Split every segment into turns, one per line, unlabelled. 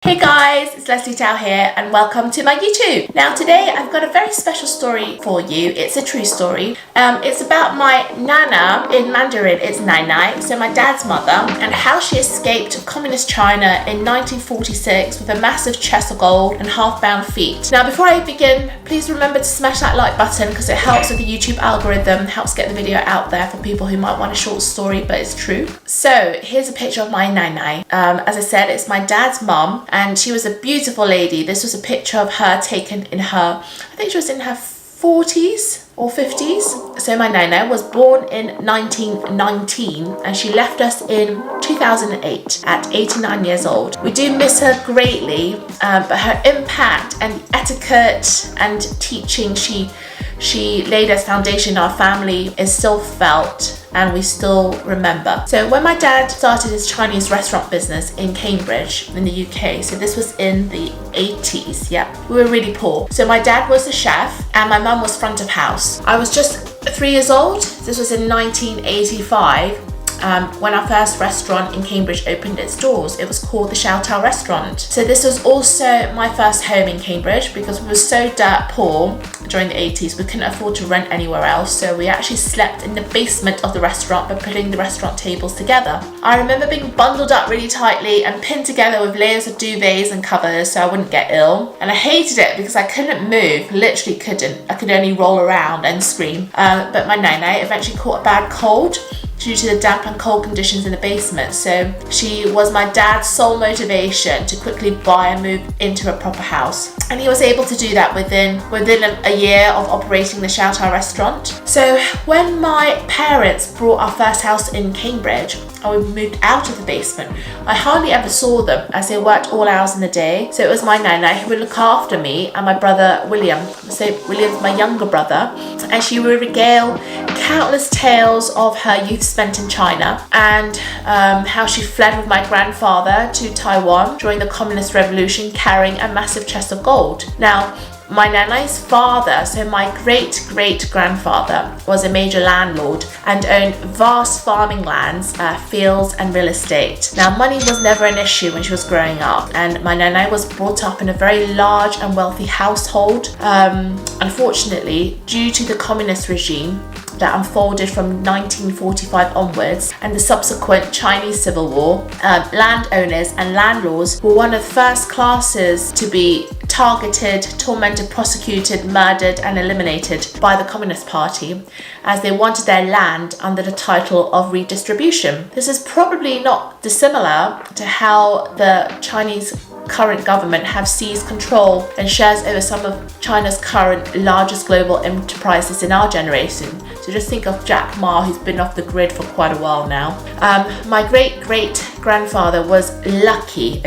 Hey guys, it's Lesley Tao here and welcome to my YouTube. Now today I've got a very special story for you. It's a true story. It's about my Nanna, in Mandarin it's Nai Nai, so my dad's mother, and how she escaped communist China in 1946 with a massive chest of gold and half-bound feet. Now before I begin, please remember to smash that like button because it helps with the YouTube algorithm, helps get the video out there for people who might want a short story but it's true. So here's a picture of my Nai Nai. As I said, it's my dad's mum, and she was a beautiful lady. This was a picture of her taken in her, I think she was in her 40s or 50s. So my Nana was born in 1919 and she left us in 2008 at 89 years old. We do miss her greatly, but her impact and etiquette and teaching she laid as foundation in our family is still felt and we still remember. So when my dad started his Chinese restaurant business in Cambridge in the UK, so this was in the 80s, we were really poor. So my dad was the chef and my mum was front of house. I was just 3 years old. This was in 1985. When our first restaurant in Cambridge opened its doors. It was called the Shout Out Restaurant. So this was also my first home in Cambridge because we were so dirt poor during the 80s, we couldn't afford to rent anywhere else. So we actually slept in the basement of the restaurant by putting the restaurant tables together. I remember being bundled up really tightly and pinned together with layers of duvets and covers so I wouldn't get ill. And I hated it because I couldn't move, literally couldn't. I could only roll around and scream. But my Nana eventually caught a bad cold due to the damp and cold conditions in the basement. So she was my dad's sole motivation to quickly buy and move into a proper house. And he was able to do that within a year of operating the Shout Out Restaurant. So when my parents brought our first house in Cambridge, and we moved out of the basement, I hardly ever saw them as they worked all hours in the day. So it was my Nana who would look after me and my brother William. So William's my younger brother, and she would regale countless tales of her youth spent in China and how she fled with my grandfather to Taiwan during the Communist Revolution carrying a massive chest of gold. Now, my Nana's father, so my great-great-grandfather, was a major landlord and owned vast farming lands, fields and real estate. Now, money was never an issue when she was growing up, and my Nana was brought up in a very large and wealthy household. Unfortunately, due to the communist regime that unfolded from 1945 onwards and the subsequent Chinese Civil War, landowners and landlords were one of the first classes to be targeted, tormented, prosecuted, murdered and eliminated by the Communist Party as they wanted their land under the title of redistribution. This is probably not dissimilar to how the Chinese current government have seized control and shares over some of China's current largest global enterprises in our generation. So just think of Jack Ma, who's been off the grid for quite a while now. My great-great-grandfather was lucky,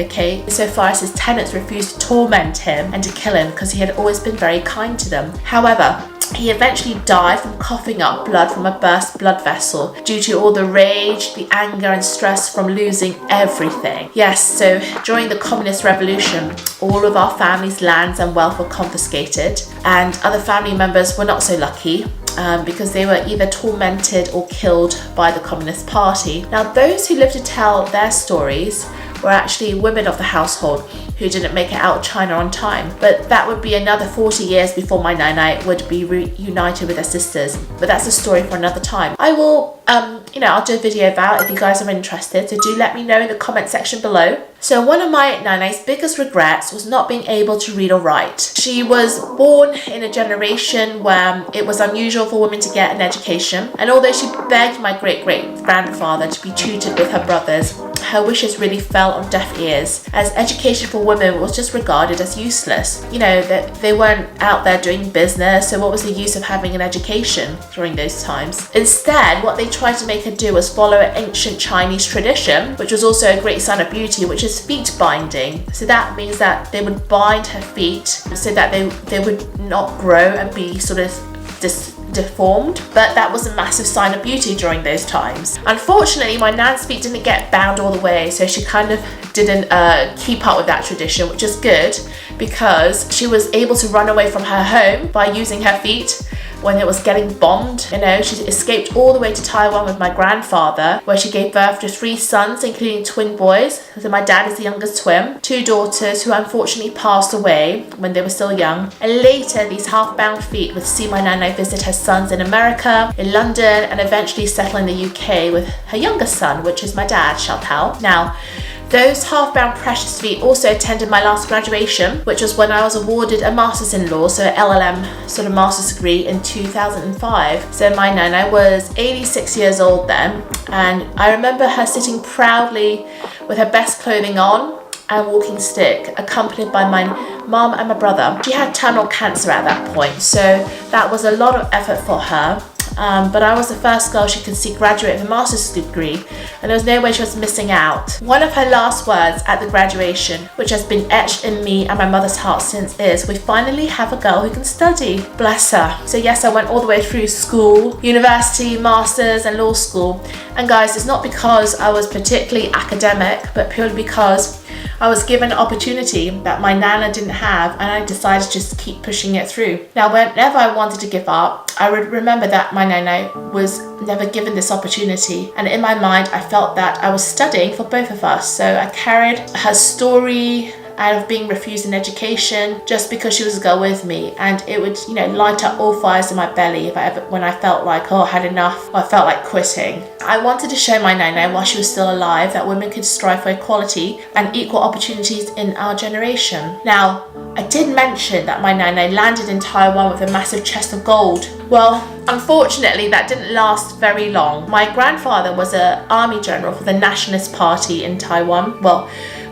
so far as his tenants refused to torment him and to kill him because he had always been very kind to them. However, he eventually died from coughing up blood from a burst blood vessel due to all the rage, the anger and stress from losing everything. Yes, so during the Communist Revolution, all of our family's lands and wealth were confiscated, and other family members were not so lucky because they were either tormented or killed by the Communist Party. Now, those who lived to tell their stories were actually women of the household who didn't make it out of China on time. But that would be another 40 years before my Nana would be reunited with her sisters. But that's a story for another time. I will, I'll do a video about it if you guys are interested. So do let me know in the comment section below. So one of my Nana's biggest regrets was not being able to read or write. She was born in a generation where it was unusual for women to get an education. And although she begged my great-great-grandfather to be tutored with her brothers, her wishes really fell on deaf ears, as education for women was just regarded as useless. That they weren't out there doing business, so what was the use of having an education during those times? Instead, what they tried to make her do was follow an ancient Chinese tradition, which was also a great sign of beauty, which is feet binding. So that means that they would bind her feet so that they would not grow and be sort of deformed, but that was a massive sign of beauty during those times. Unfortunately, my Nan's feet didn't get bound all the way, so she kind of didn't keep up with that tradition, which is good because she was able to run away from her home by using her feet, when it was getting bombed. You know, she escaped all the way to Taiwan with my grandfather, where she gave birth to 3 sons, including twin boys. So my dad is the youngest twin, 2 daughters who unfortunately passed away when they were still young. And later, these half-bound feet would see my Nana visit her sons in America, in London, and eventually settle in the UK with her youngest son, which is my dad, Tao. Now, those half-bound precious feet also attended my last graduation, which was when I was awarded a Master's in Law, so LLM sort of Master's degree in 2005. So my Nana was 86 years old then, and I remember her sitting proudly with her best clothing on and walking stick, accompanied by my mum and my brother. She had terminal cancer at that point, so that was a lot of effort for her. But I was the first girl she could see graduate with a master's degree, and there was no way she was missing out. One of her last words at the graduation, which has been etched in me and my mother's heart since, is, "We finally have a girl who can study." Bless her. So yes, I went all the way through school, university, masters and law school. And guys, it's not because I was particularly academic, but purely because I was given an opportunity that my Nana didn't have, and I decided to just keep pushing it through. Now, whenever I wanted to give up, I would remember that my Nana was never given this opportunity, and in my mind I felt that I was studying for both of us. So I carried her story out of being refused an education just because she was a girl with me, and it would, you know, light up all fires in my belly when I felt like, oh, I had enough, or I felt like quitting. I wanted to show my Nana while she was still alive that women could strive for equality and equal opportunities in our generation. Now, I did mention that my Nana landed in Taiwan with a massive chest of gold. Well, unfortunately, that didn't last very long. My grandfather was an army general for the Nationalist Party in Taiwan,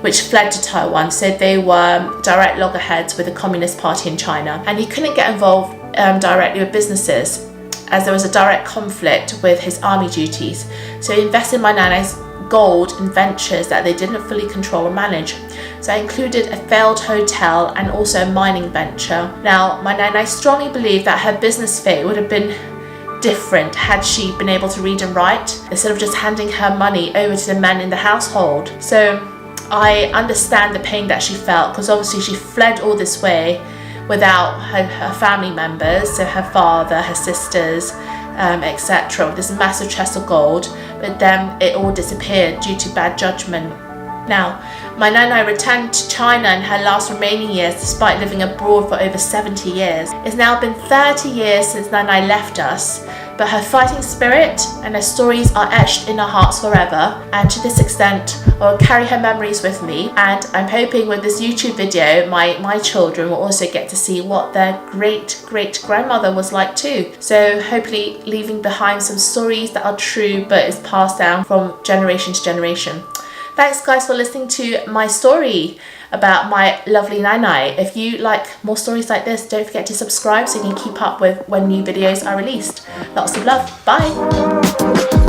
which fled to Taiwan, so they were direct loggerheads with the Communist Party in China. And he couldn't get involved directly with businesses, as there was a direct conflict with his army duties. So he invested in my Nana's gold in ventures that they didn't fully control or manage. So I included a failed hotel and also a mining venture. Now, my Nana strongly believed that her business fate would have been different had she been able to read and write, instead of just handing her money over to the men in the household. So I understand the pain that she felt, because obviously she fled all this way without her family members, so her father, her sisters, etc., with this massive chest of gold, but then it all disappeared due to bad judgment. Now, my Nana returned to China in her last remaining years despite living abroad for over 70 years. It's now been 30 years since Nana left us, but her fighting spirit and her stories are etched in our hearts forever, and to this extent I will carry her memories with me, and I'm hoping with this YouTube video my children will also get to see what their great-great-grandmother was like too. So hopefully leaving behind some stories that are true but is passed down from generation to generation. Thanks guys for listening to my story about my lovely Nana. If you like more stories like this, don't forget to subscribe so you can keep up with when new videos are released. Lots of love. Bye.